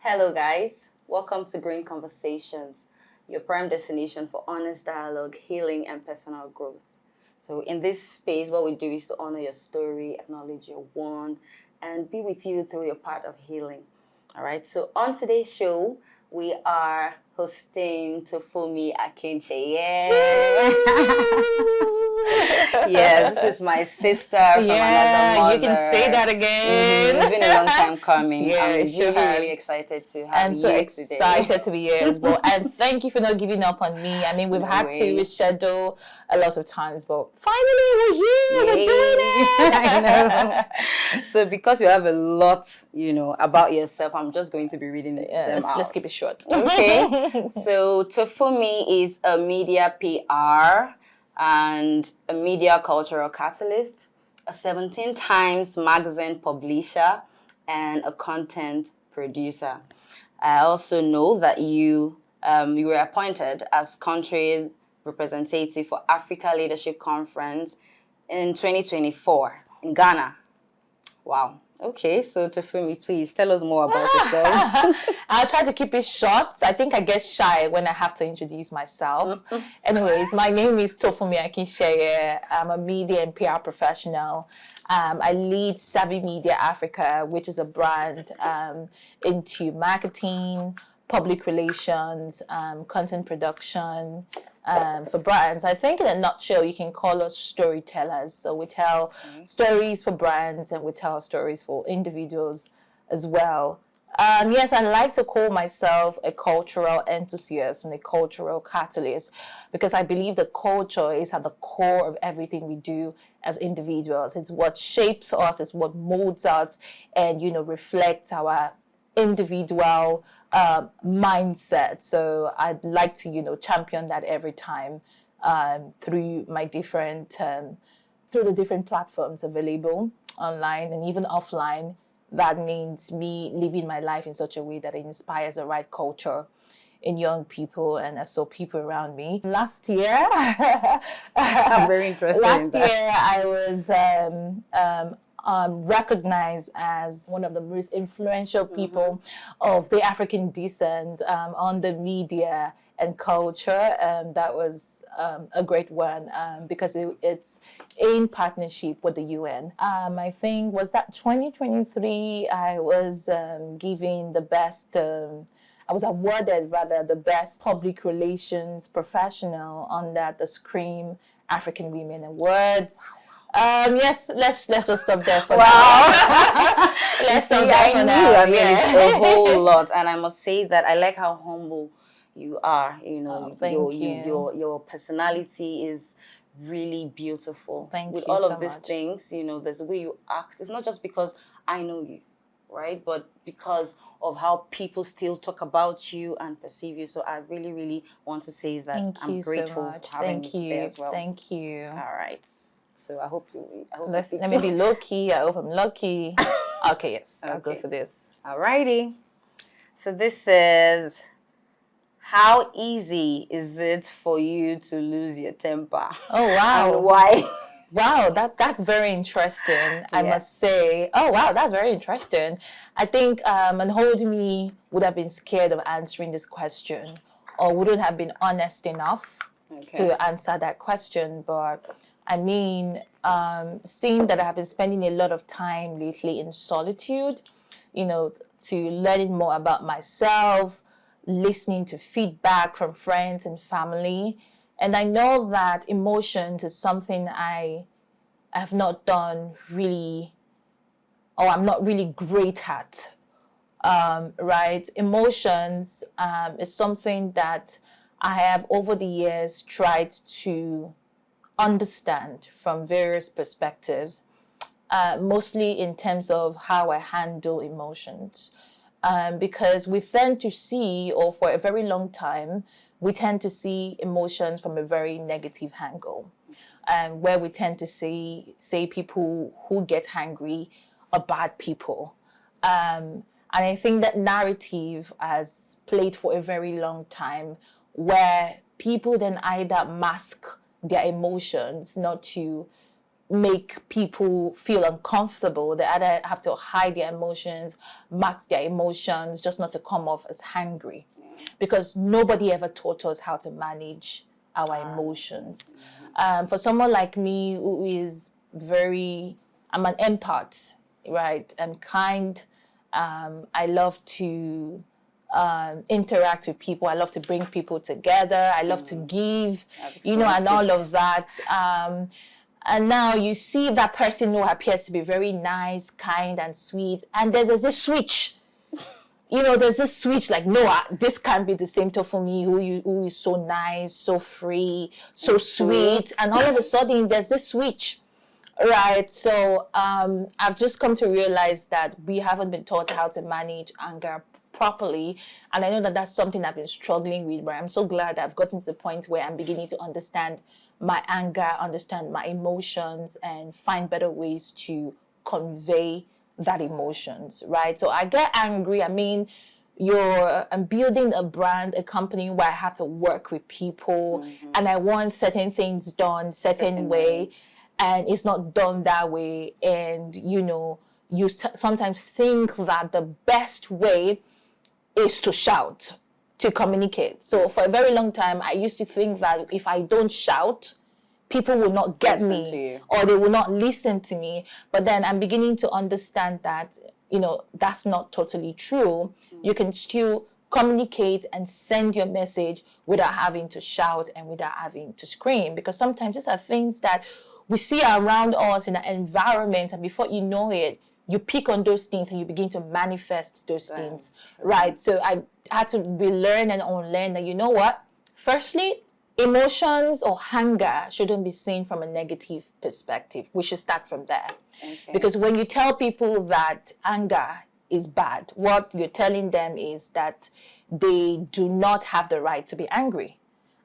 Hello, guys. Welcome to Green Conversations, your prime destination for honest dialogue, healing, and personal growth. So, in this space, what we do is to honor your story, acknowledge your wound, and be with you through your part of healing. All right. So, on today's show, we are hosting Tofunmi Akinche. Yes, this is my sister from another mother. You can say that again. It's been a long time coming. Yeah, I'm it sure really has. excited to have I'm you so today. excited to be here as well. And thank you for not giving up on me. I mean, we've No had way. to reschedule a lot of times, but finally we're here. We're Yay. doing it. I know. So because you have a lot, about yourself, I'm just going to be reading them out. Let's keep it short. Okay. So Tofunmi is a media PR and a media cultural catalyst, a 17 times magazine publisher, and a content producer. I also know that you were appointed as country representative for Africa Leadership Conference in 2024 in Ghana. Wow. Okay, so Tofunmi, please tell us more about yourself. I'll try to keep it short. I think I get shy when I have to introduce myself. Anyways, my name is Tofunmi Akinche. I'm a media and PR professional. I lead Savvy Media Africa, which is a brand into marketing, public relations, content production, for brands. I think in a nutshell, you can call us storytellers. So we tell stories for brands and we tell stories for individuals as well. Yes, I like to call myself a cultural enthusiast and a cultural catalyst because I believe that culture is at the core of everything we do as individuals. It's what shapes us, it's what molds us and, reflects our individual mindset. So I'd like to, champion that every time through my different, through the different platforms available online and even offline. That means me living my life in such a way that it inspires the right culture in young people and so people around me. Last year, I'm very interested in that. Last year, I was recognized as one of the most influential people of the African descent on the media and culture. That was a great one because it's in partnership with the UN. I think was that 2023. I was given the best. I was awarded rather the best public relations professional under the Scream African Women Awards. Yes, let's just stop there for now. Let's stop there for now. I mean, it's a whole lot, and I must say that I like how humble you are. Your personality is really beautiful. Thank With you all so of these much. things, there's the way you act. It's not just because I know you, right? But because of how people still talk about you and perceive you. So I really, really want to say that Thank I'm you grateful so much. for having Thank you you. today as well. Thank you. All right. So I hope Let me be low key. I hope I'm lucky. Okay, yes, I'll go Okay. for this. Alrighty. So this says, how easy is it for you to lose your temper? Oh wow! And why? Wow, that's very interesting. I Yeah. must say. Oh wow, that's very interesting. I think Unhold Me would have been scared of answering this question, or wouldn't have been honest enough to answer that question. But I mean, seeing that I have been spending a lot of time lately in solitude, to learning more about myself, listening to feedback from friends and family. And I know that emotions is something I have not done really, or I'm not really great at, right? Emotions is something that I have over the years tried to understand from various perspectives, mostly in terms of how I handle emotions. Because we tend to see, or for a very long time, we tend to see emotions from a very negative angle, where we tend to say people who get angry are bad people. And I think that narrative has played for a very long time, where people then either mask their emotions not to make people feel uncomfortable. They either have to hide their emotions, mask their emotions, just not to come off as hangry. Because nobody ever taught us how to manage our emotions. For someone like me who is I'm an empath, right? I'm kind. I love to interact with people. I love to bring people together. I love to give, and all of that. And now you see that person who appears to be very nice, kind, and sweet, and there's this switch. There's this switch like, no, this can't be the same Tofunmi who is so nice, so free, so sweet. And all of a sudden, there's this switch, right? So I've just come to realize that we haven't been taught how to manage anger properly. And I know that that's something I've been struggling with, but I'm so glad I've gotten to the point where I'm beginning to understand my anger, understand my emotions, and find better ways to convey that emotions, right? So I get angry. I mean, I'm building a brand, a company where I have to work with people, and I want certain things done certain way, and it's not done that way. And you sometimes think that the best way is to shout, to communicate. So for a very long time, I used to think that if I don't shout, people will not get me, or they will not listen to me. But then I'm beginning to understand that, that's not totally true. You can still communicate and send your message without having to shout and without having to scream. Because sometimes these are things that we see around us in the environment, and before you know it, you pick on those things and you begin to manifest those things, right? So I had to relearn and unlearn that, you know what? Firstly, emotions or anger shouldn't be seen from a negative perspective. We should start from there. Because when you tell people that anger is bad, what you're telling them is that they do not have the right to be angry.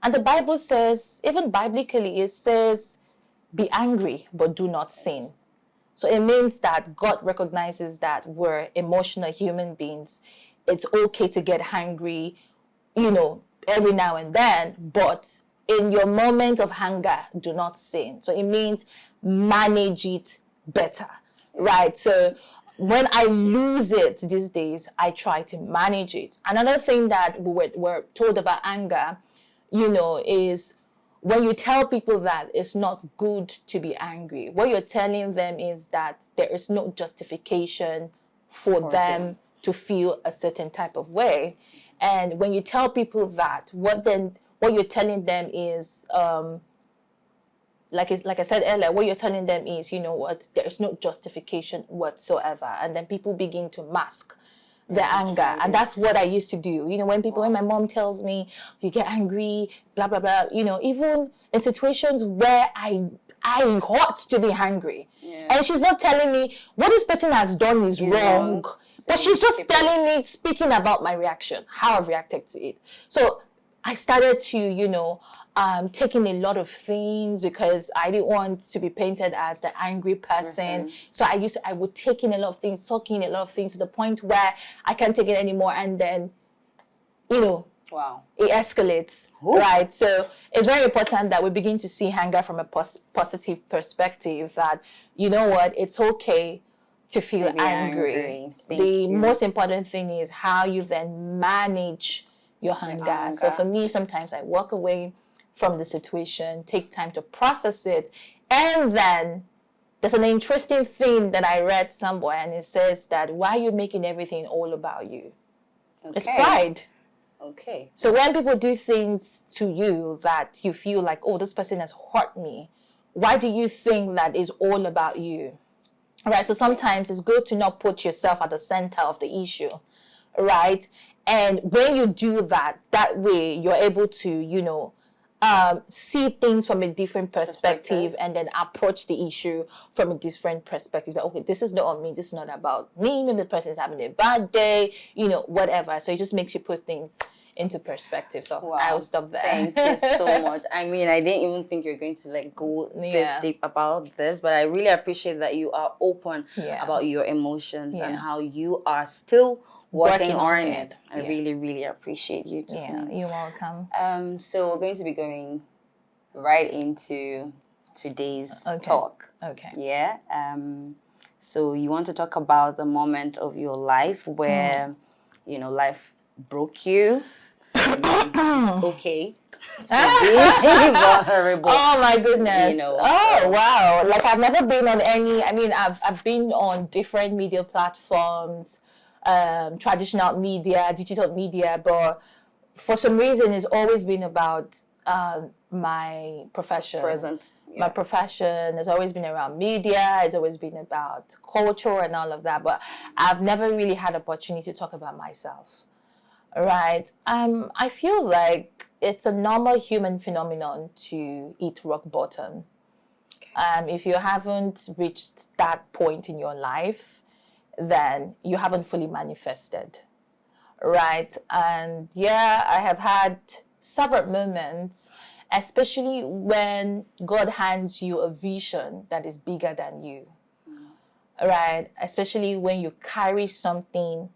And the Bible says, even biblically, it says, be angry, but do not sin. So it means that God recognizes that we're emotional human beings. It's okay to get angry, every now and then, but in your moment of anger, do not sin. So it means manage it better, right? So when I lose it these days, I try to manage it. Another thing that we're told about anger, is when you tell people that it's not good to be angry, what you're telling them is that there is no justification for them to feel a certain type of way. And when you tell people that, what you're telling them is, like I said earlier, what you're telling them is, there's no justification whatsoever. And then people begin to mask their anger. And that's what I used to do. When my mom tells me, you get angry, blah, blah, blah, even in situations where I ought to be angry. And she's not telling me what this person has done is wrong. But she's just telling me, speaking about my reaction, how I've reacted to it. So I started to, taking a lot of things because I didn't want to be painted as the angry person. So I would take in a lot of things, soak in a lot of things to the point where I can't take it anymore. And then, it escalates, right? So it's very important that we begin to see anger from a positive perspective that, it's okay to feel angry. The most important thing is how you then manage your anger. So for me, sometimes I walk away from the situation, take time to process it, and then there's an interesting thing that I read somewhere, and it says that why are you making everything all about you? It's pride. So when people do things to you that you feel like, oh, this person has hurt me, why do you think that is all about you? Right, so sometimes it's good to not put yourself at the center of the issue, right? And when you do that, that way you're able to, see things from a different perspective and then approach the issue from a different perspective. That, okay, this is not on me, this is not about me, maybe the person's having a bad day, whatever. So it just makes you put things into perspective. So I'll stop there. Thank you so much. I mean, I didn't even think you're going to go this deep about this, but I really appreciate that you are open about your emotions and how you are still working on it. I really, really appreciate you too. Yeah, you're welcome. So we're going to be going right into today's Okay. talk. Okay. Yeah. So you want to talk about the moment of your life where, you know, life broke you. It's okay to be vulnerable. Oh my goodness. You know, oh so- wow. Like I've never been on any, I mean, I've been on different media platforms, traditional media, digital media, but for some reason it's always been about my profession. Present. My profession has always been around media, it's always been about culture and all of that, but I've never really had opportunity to talk about myself. Right. I feel like it's a normal human phenomenon to hit rock bottom. If you haven't reached that point in your life, then you haven't fully manifested. Right. And yeah, I have had several moments, especially when God hands you a vision that is bigger than you. Right. Especially when you carry something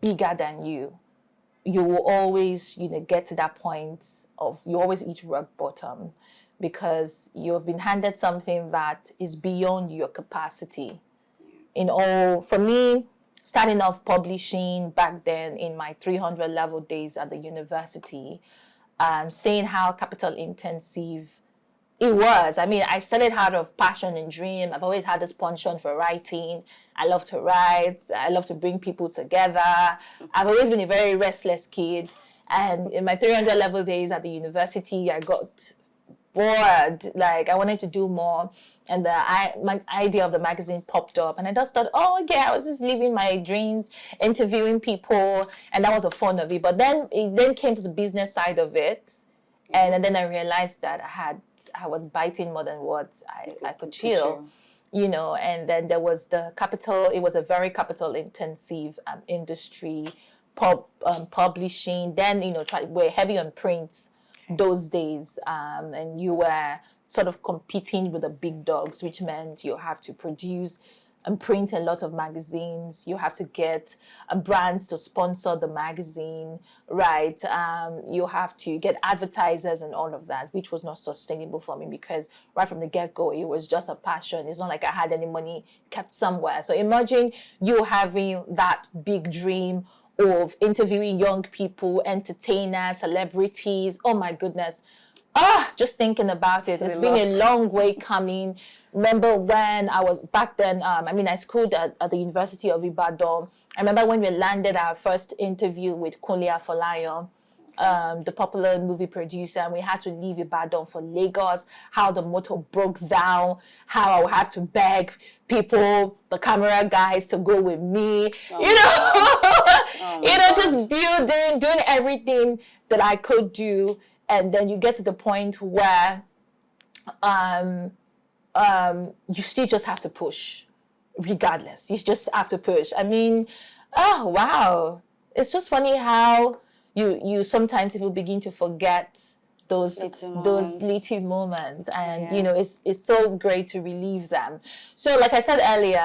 bigger than you. You will always, get to that point of you always hit rock bottom because you have been handed something that is beyond your capacity. For me, starting off publishing back then in my 300 level days at the university, seeing how capital intensive it was. I mean, I started out of passion and dream. I've always had this penchant for writing. I love to write. I love to bring people together. I've always been a very restless kid. And in my 300 level days at the university, I got bored. Like, I wanted to do more. And my idea of the magazine popped up. And I just thought, oh, yeah, I was just living my dreams, interviewing people. And that was the fun of it. But then it then came to the business side of it. And then I realized that I was biting more than what I could chew, and then there was the capital. It was a very capital intensive industry, publishing. Then, we're heavy on prints those days, and you were sort of competing with the big dogs, which meant you have to produce and print a lot of magazines. You have to get brands to sponsor the magazine, right? You have to get advertisers and all of that, which was not sustainable for me because right from the get-go, it was just a passion. It's not like I had any money kept somewhere. So imagine you having that big dream of interviewing young people, entertainers, celebrities. Oh my goodness. Just thinking about it, it's been a long way coming. Remember when I was back then, I schooled at the University of Ibadan. I remember when we landed our first interview with Kunle Afolayan, the popular movie producer, and we had to leave Ibadan for Lagos, how the motor broke down, how I would have to beg people, the camera guys to go with me, just building, doing everything that I could do. And then you get to the point where you still just have to push, regardless. You just have to push. I mean, oh, wow. It's just funny how you sometimes even begin to forget those little moments. And, it's so great to relieve them. So like I said earlier,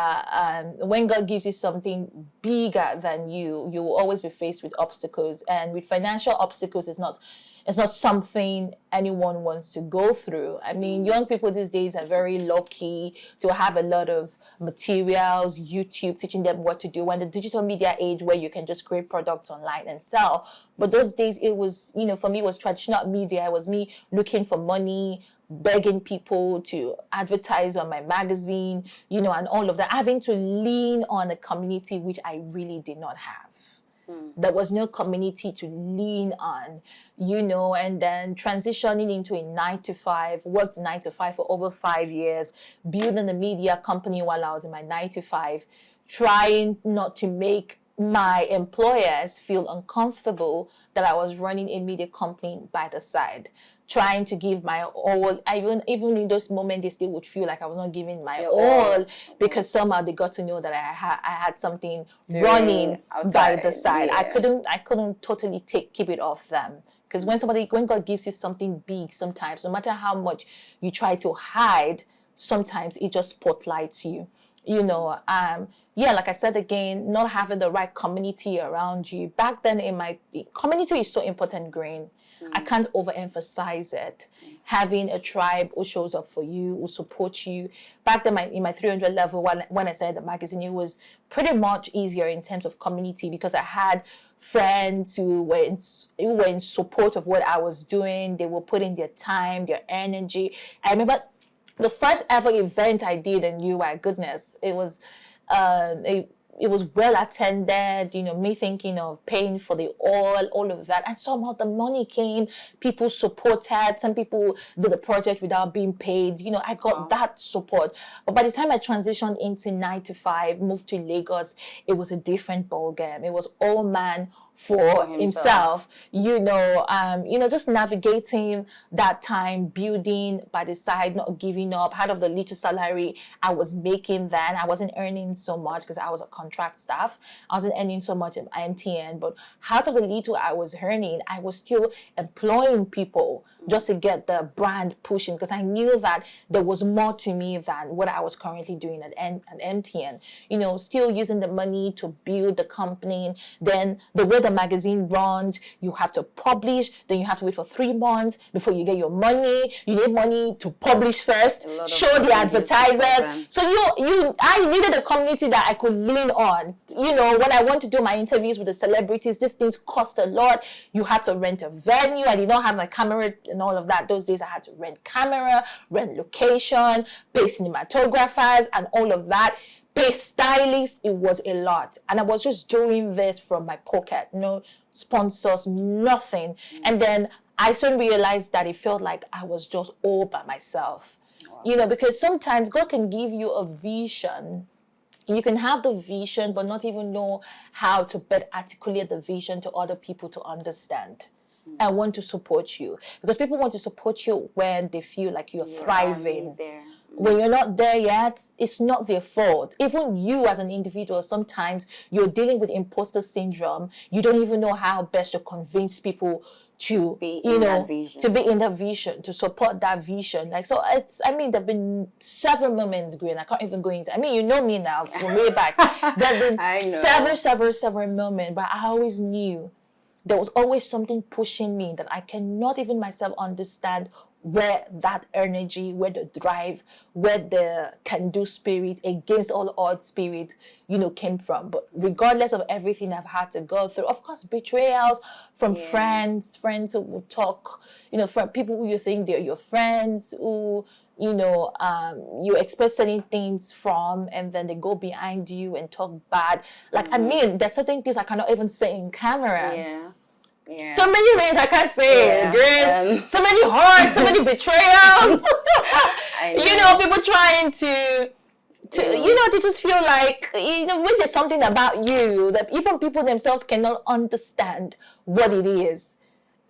when God gives you something bigger than you, you will always be faced with obstacles. And with financial obstacles, it's not something anyone wants to go through. I mean, young people these days are very lucky to have a lot of materials, YouTube teaching them what to do. When the digital media age where you can just create products online and sell. But those days it was, for me, it was traditional media. It was me looking for money, begging people to advertise on my magazine, and all of that. Having to lean on a community which I really did not have. There was no community to lean on, and then transitioning into a 9-to-5, worked 9-to-5 for over 5 years, building a media company while I was in my 9-to-5, trying not to make my employers feel uncomfortable that I was running a media company by the side, trying to give my all. Even in those moments, they still would feel like I was not giving my all because somehow they got to know that I had something running outside, by the side. Yeah. I couldn't totally keep it off them. Because when God gives you something big, sometimes, no matter how much you try to hide, sometimes it just spotlights you. Like I said again, not having the right community around you. Back then, community is so important, Green. I can't overemphasize it. Having a tribe who shows up for you, who supports you. Back then, in my 300 level, when I started the magazine, it was pretty much easier in terms of community because I had friends who were in support of what I was doing. They were putting their time, their energy. I remember the first ever event I did, and my goodness, it was it was well attended, me thinking of paying for the oil, all of that. And somehow the money came, people supported, some people did the project without being paid. I got that support. But by the time I transitioned into 9 to 5, moved to Lagos, it was a different ballgame. It was all man for himself, just navigating that time, building by the side, not giving up. Out of the little salary I was making then, I wasn't earning so much because I was a contract staff. I wasn't earning so much at MTN, but out of the little I was earning, I was still employing people just to get the brand pushing, because I knew that there was more to me than what I was currently doing at MTN. Still using the money to build the company. Then the way the magazine runs, you have to publish, then you have to wait for 3 months before you get your money. You need money to publish first, show the advertisers. So I needed a community that I could lean on. When I want to do my interviews with the celebrities, these things cost a lot. You have to rent a venue. I did not have my camera and all of that. Those days I had to rent camera, rent location, pay cinematographers and all of that. Pay stylists. It was a lot, and I was just doing this from my pocket, no sponsors, nothing. And then I soon realized that it felt like I was just all by myself. Because sometimes God can give you a vision. You can have the vision but not even know how to better articulate the vision to other people to understand and want to support you, because people want to support you when they feel like you're thriving. When you're not there yet, it's not their fault. Even you as an individual, sometimes you're dealing with imposter syndrome. You don't even know how best to convince people to be in that vision, to support that vision. There've been several moments, Green. I can't even go into. You know me now from way back. There've been several moments, but I always knew there was always something pushing me that I cannot even myself understand, where that energy, where the drive, where the can-do spirit against all odds spirit, came from. But regardless of everything I've had to go through, of course, betrayals from friends who will talk, from people who you think they're your friends, who, you expect certain things from, and then they go behind you and talk bad. There's certain things I cannot even say in camera. Yeah. So many things I can't say, girl. So many hurts, so many betrayals. People trying to they just feel like, when there's something about you that even people themselves cannot understand what it is.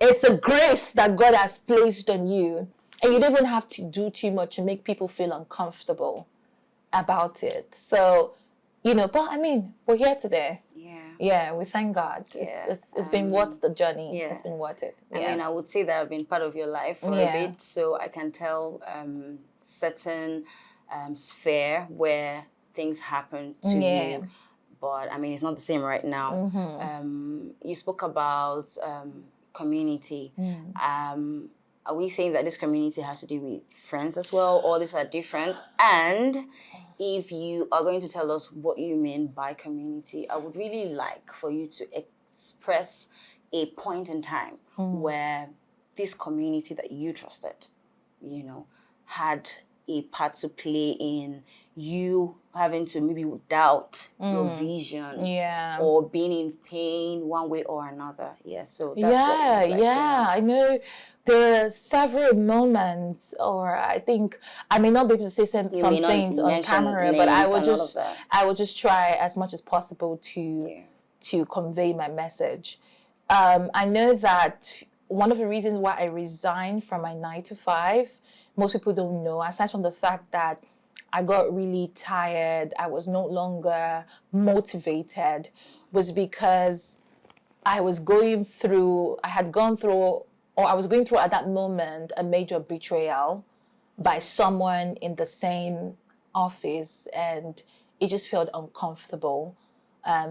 It's a grace that God has placed on you, and you don't even have to do too much to make people feel uncomfortable about it. So, but we're here today. Yeah, we thank God. It's been worth the journey. Yeah. It's been worth it. I would say that I've been part of your life for a bit, so I can tell certain sphere where things happen to you. But it's not the same right now. You spoke about community. Are we saying that this community has to do with friends as well, or these are different? And if you are going to tell us what you mean by community, I would really like for you to express a point in time where this community that you trusted, had a part to play in you having to maybe doubt your vision, or being in pain one way or another. So that's I know there are several moments, or I think I may not be able to say some things on camera, but I will just try as much as possible to convey my message. I know that one of the reasons why I resigned from my 9 to 5, most people don't know, aside from the fact that I got really tired, I was no longer motivated, was because I was going through at that moment a major betrayal by someone in the same office, and it just felt uncomfortable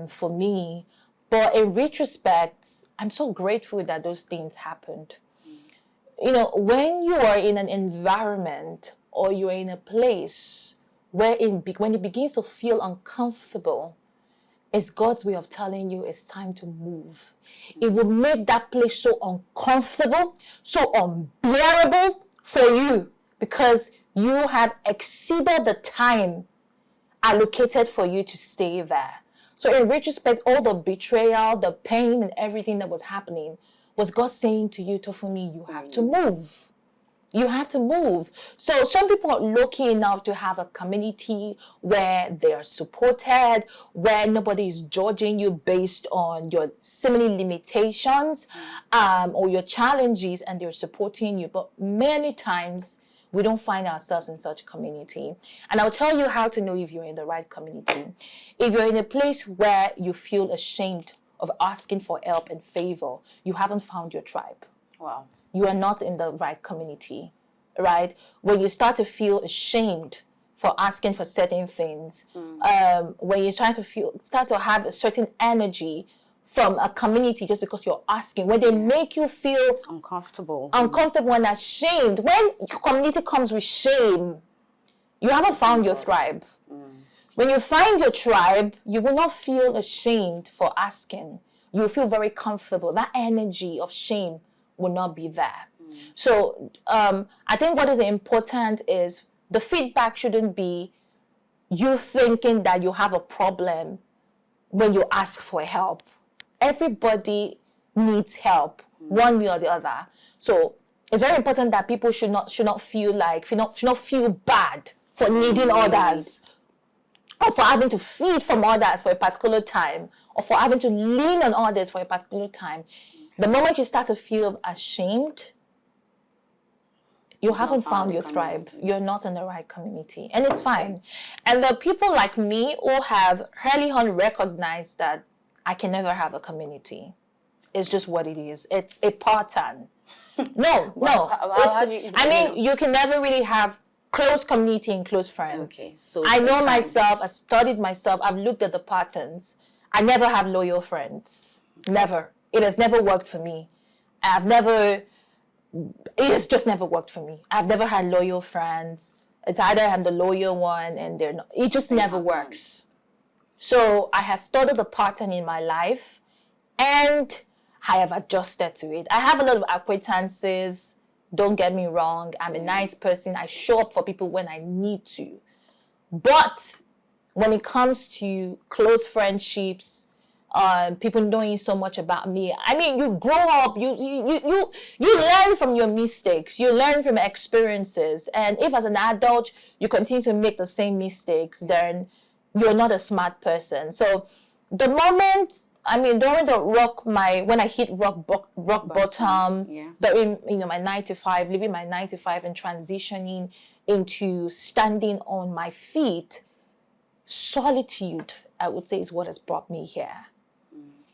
for me. But in retrospect, I'm so grateful that those things happened, when you are in an environment or you're in a place when it begins to feel uncomfortable, it's God's way of telling you it's time to move. It will make that place so uncomfortable, so unbearable for you, because you have exceeded the time allocated for you to stay there. So in retrospect, all the betrayal, the pain, and everything that was happening was God saying to you, Tofunmi, you have to move. You have to move. So some people are lucky enough to have a community where they are supported, where nobody is judging you based on your similar limitations or your challenges, and they're supporting you. But many times we don't find ourselves in such community. And I'll tell you how to know if you're in the right community. If you're in a place where you feel ashamed of asking for help and favor, you haven't found your tribe. Wow. You are not in the right community, right? When you start to feel ashamed for asking for certain things, when you start to have a certain energy from a community just because you're asking, when they make you feel uncomfortable and ashamed, when community comes with shame, you haven't found your tribe. When you find your tribe, you will not feel ashamed for asking. You will feel very comfortable. That energy of shame will not be there. So I think what is important is the feedback shouldn't be you thinking that you have a problem when you ask for help. Everybody needs help, one way or the other. So it's very important that people should not feel bad for needing others, or for having to feed from others for a particular time, or for having to lean on others for a particular time. The moment you start to feel ashamed, you haven't found your tribe. You're not in the right community. And it's fine. And the people like me who have early on recognized that I can never have a community. It's just what it is. It's a pattern. No. You can never really have close community and close friends. Okay. So I know myself, I studied myself, I've looked at the patterns. I never have loyal friends. Never. It has never worked for me. It has just never worked for me. I've never had loyal friends. It's either I'm the loyal one and they're not. It just never works. So I have studied the pattern in my life and I have adjusted to it. I have a lot of acquaintances. Don't get me wrong. I'm a nice person. I show up for people when I need to. But when it comes to close friendships, people knowing so much about me. I mean, you grow up, you learn from your mistakes, you learn from experiences. And if as an adult, you continue to make the same mistakes, then you're not a smart person. So the moment, when I hit rock bottom, during, my 9 to 5, leaving my 9 to 5 and transitioning into standing on my feet, solitude, I would say, is what has brought me here.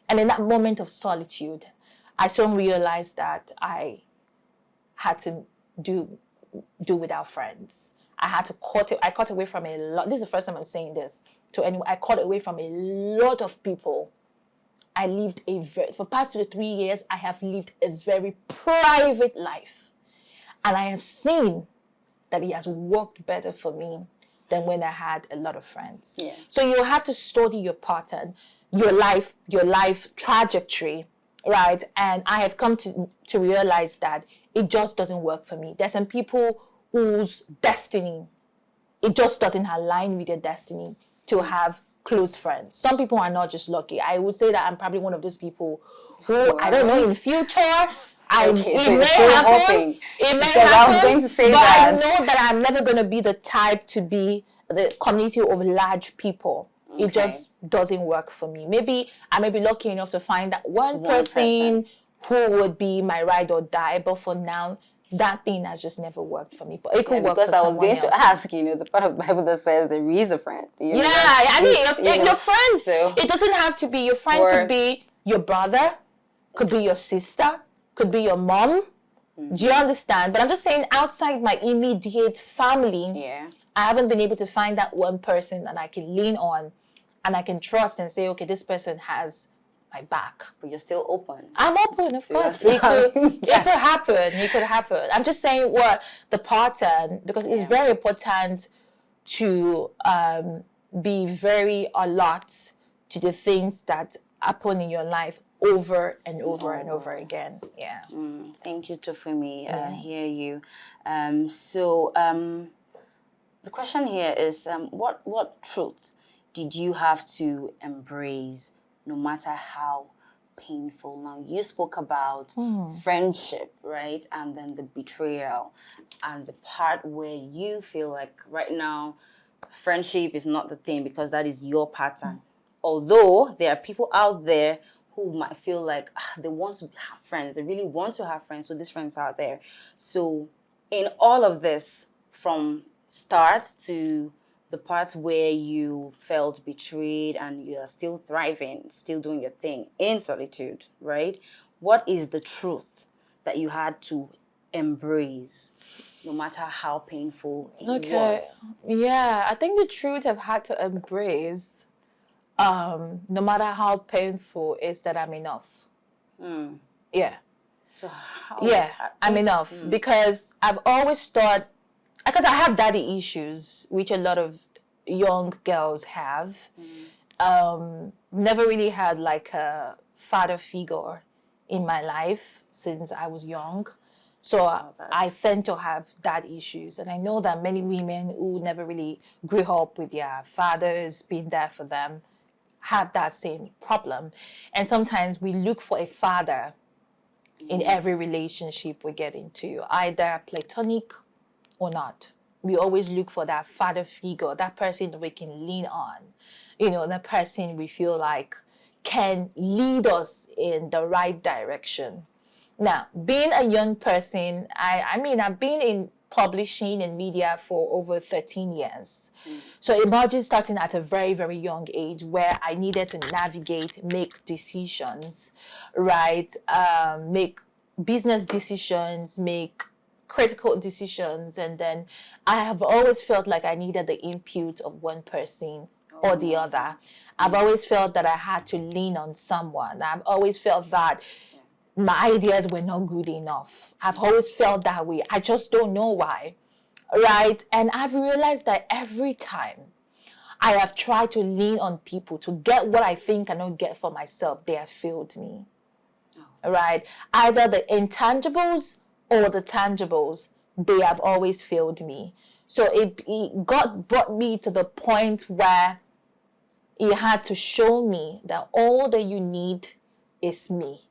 And in that moment of solitude, I soon realized that I had to do without friends. I cut away from a lot. This is the first time I'm saying this to anyone. I cut away from a lot of people. I lived for the past 3 years, I have lived a very private life. And I have seen that it has worked better for me than when I had a lot of friends. Yeah. So you have to study your pattern, your life trajectory, right? And I have come to realize that it just doesn't work for me. There's some people whose destiny, it just doesn't align with their destiny to have close friends. Some people are not just lucky. I would say that I'm probably one of those people who, I don't know, in future, it may happen. I was going to say but that. I know that I'm never going to be the type to be the community of large people. Okay. It just doesn't work for me. Maybe I may be lucky enough to find that one person who would be my ride or die. But for now, that thing has just never worked for me. But it could work for someone else. Because I was going to ask, the part of the Bible that says there is a friend. Your friend, so it doesn't have to be your friend. Could be your brother, could be your sister, could be your mom. Mm-hmm. Do you understand? But I'm just saying, outside my immediate family, I haven't been able to find that one person that I can lean on and I can trust and say, okay, this person has my back. But you're still open. I'm open, of course. Yeah. It could happen. It could happen. I'm just saying what the pattern, because it's very important to be very alert to the things that happen in your life over and over and over again. Yeah. Thank you, Tofunmi. I hear you. The question here is, what truth did you have to embrace, no matter how painful? Now, you spoke about friendship, right? And then the betrayal, and the part where you feel like right now, friendship is not the thing because that is your pattern. Although there are people out there who might feel like they want to have friends, they really want to have friends, so these friends out there. So in all of this, from start to the parts where you felt betrayed and you are still thriving, still doing your thing in solitude, right? What is the truth that you had to embrace, no matter how painful it was? Yeah, I think the truth I've had to embrace, no matter how painful, is that I'm enough. Yeah. So I'm enough. Because I've always thought, because I have daddy issues, which a lot of young girls have. Never really had like a father figure in my life since I was young. So I tend to have dad issues. And I know that many women who never really grew up with their fathers being there for them have that same problem. And sometimes we look for a father in every relationship we get into, either platonic or not. We always look for that father figure, that person that we can lean on, that person we feel like can lead us in the right direction. Now, being a young person, I mean, I've been in publishing and media for over 13 years. So imagine starting at a very, very young age where I needed to navigate, make decisions, right? Make business decisions, make critical decisions. And then I have always felt like I needed the input of one person or the other. I've always felt that I had to lean on someone. I've always felt that my ideas were not good enough. I've always felt that way. I just don't know why, right? And I've realized that every time I have tried to lean on people to get what I think I cannot get for myself, they have failed me, right? Either the intangibles or the tangibles, they have always failed me. So God brought me to the point where He had to show me that all that you need is me.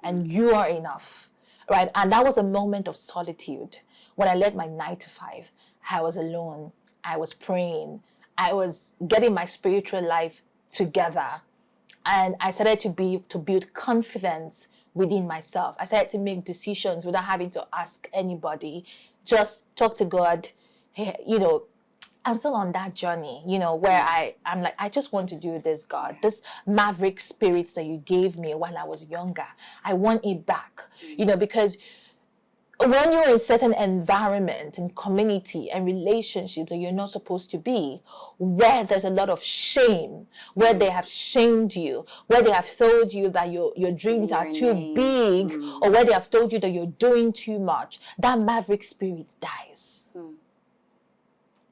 And you are enough, right? And that was a moment of solitude. When I left my 9 to 5, I was alone. I was praying. I was getting my spiritual life together. And I started to build confidence within myself. I started to make decisions without having to ask anybody. Just talk to God. Hey, I'm still on that journey, where I'm like, I just want to do this, God. This maverick spirits that you gave me when I was younger, I want it back, because when you're in a certain environment and community and relationships that you're not supposed to be, where there's a lot of shame, where they have shamed you, where they have told you that your dreams are too big, or where they have told you that you're doing too much, that maverick spirit dies.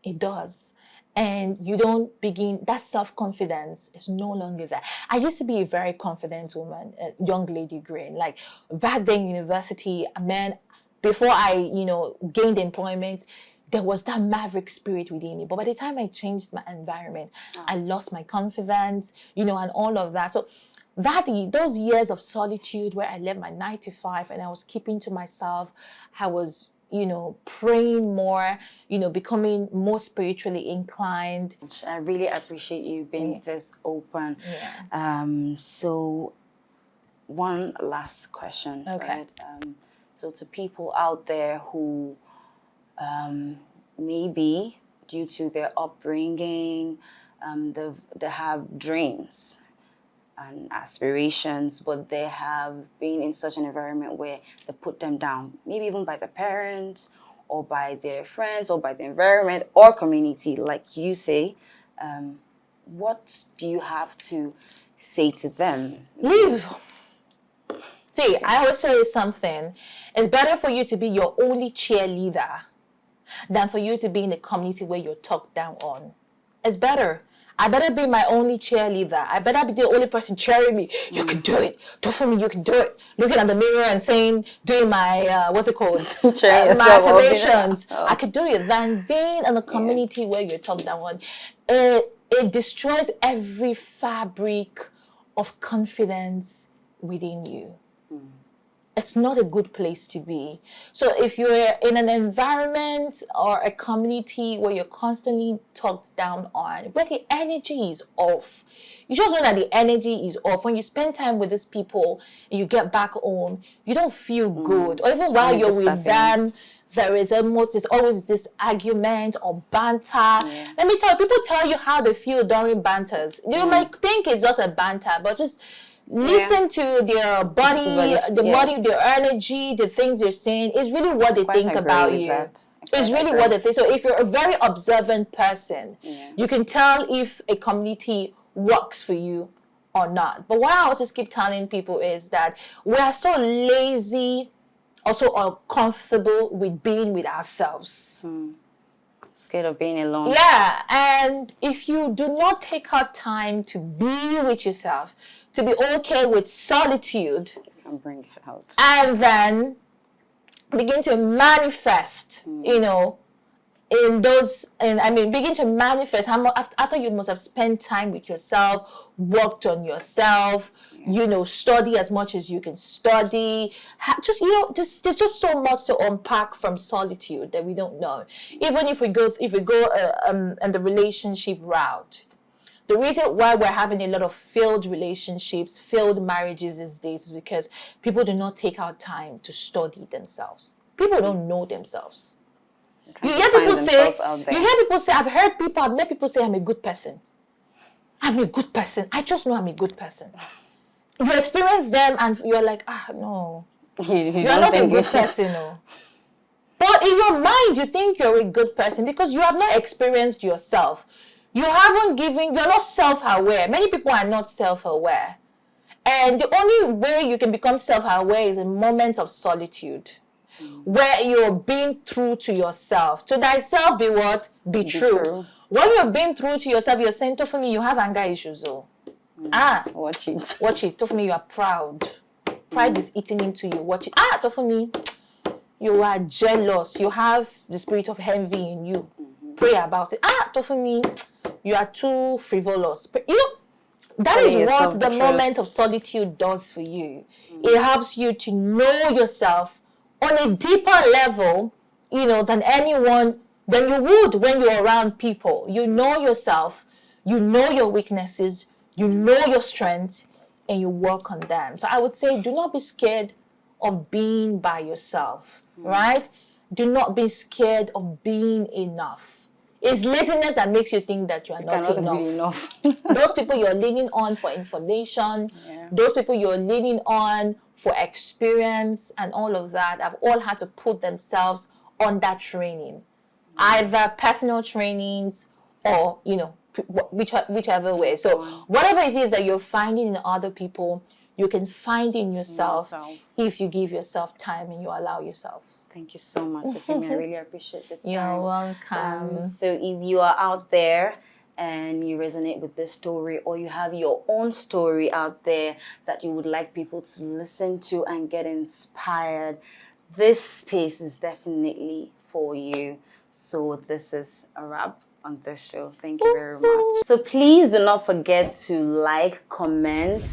It does. And you don't begin, that self-confidence is no longer there. I used to be a very confident woman, a young lady green. Like back then, university, before I, gained employment, there was that maverick spirit within me. But by the time I changed my environment, I lost my confidence, and all of that. So those years of solitude where I left my 9 to 5 and I was keeping to myself, I was praying more, becoming more spiritually inclined. I really appreciate you being this open. So one last question. Okay. Right? So to people out there who maybe due to their upbringing, they have dreams and aspirations, but they have been in such an environment where they put them down, maybe even by their parents or by their friends or by the environment or community, like you say. What do you have to say to them? Leave. See, I always say something. It's better for you to be your only cheerleader than for you to be in a community where you're talked down on. It's better. I better be my only cheerleader. I better be the only person cheering me. You can do it. Tofunmi, you can do it. Looking at the mirror and saying, doing my, what's it called? My affirmations. I could do it. Than being in a community where you're talked down on. It destroys every fabric of confidence within you. It's not a good place to be. So if you're in an environment or a community where you're constantly talked down on, where the energy is off, you just know that the energy is off. When you spend time with these people and you get back home, you don't feel good. Or even while you're with them, there's always this argument or banter. Let me tell you, people tell you how they feel during banters. You might think it's just a banter, but just listen to their body, their energy, the things they're saying. It's really what they think about you. It's really what they think. So if you're a very observant person, you can tell if a community works for you or not. But what I just keep telling people is that we are so lazy, also uncomfortable with being with ourselves. Scared of being alone. Yeah, and if you do not take out time to be with yourself, to be okay with solitude, and bring it out, and then begin to manifest, begin to manifest after you must have spent time with yourself, worked on yourself, study as much as you can study. There's just so much to unpack from solitude that we don't know. Even if we go in the relationship route. The reason why we're having a lot of failed relationships, failed marriages these days is because people do not take out time to study themselves. People don't know themselves. You hear people say, I've met people say, I'm a good person. I'm a good person. I just know I'm a good person. You experience them and you're like, no. You're not a good person, no. But in your mind, you think you're a good person because you have not experienced yourself. You're not self-aware. Many people are not self-aware. And the only way you can become self-aware is a moment of solitude. Where you're being true to yourself. To thyself be what? Be true. When you're being true to yourself, you're saying, Tofunmi, you have anger issues, though. Watch it. Watch it. Tofunmi, you are proud. Pride is eating into you. Watch it. Tofunmi, you are jealous. You have the spirit of envy in you. Pray about it. Tofunmi, you are too frivolous. That is what the moment of solitude does for you. It helps you to know yourself on a deeper level, than you would when you're around people. You know yourself, you know your weaknesses, you know your strengths, and you work on them. So I would say, do not be scared of being by yourself, right? Do not be scared of being enough. It's laziness that makes you think that you are not enough. Those people you're leaning on for information, those people you're leaning on for experience and all of that have all had to put themselves on that training. Either personal trainings or, whichever way. So whatever it is that you're finding in other people, you can find in yourself if you give yourself time and you allow yourself. Thank you so much, Tofunmi. I really appreciate this time. You're welcome. So if you are out there and you resonate with this story, or you have your own story out there that you would like people to listen to and get inspired, this space is definitely for you. So this is a wrap on this show. Thank you very much. So please do not forget to like, comment,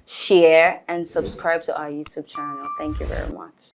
share, and subscribe to our YouTube channel. Thank you very much.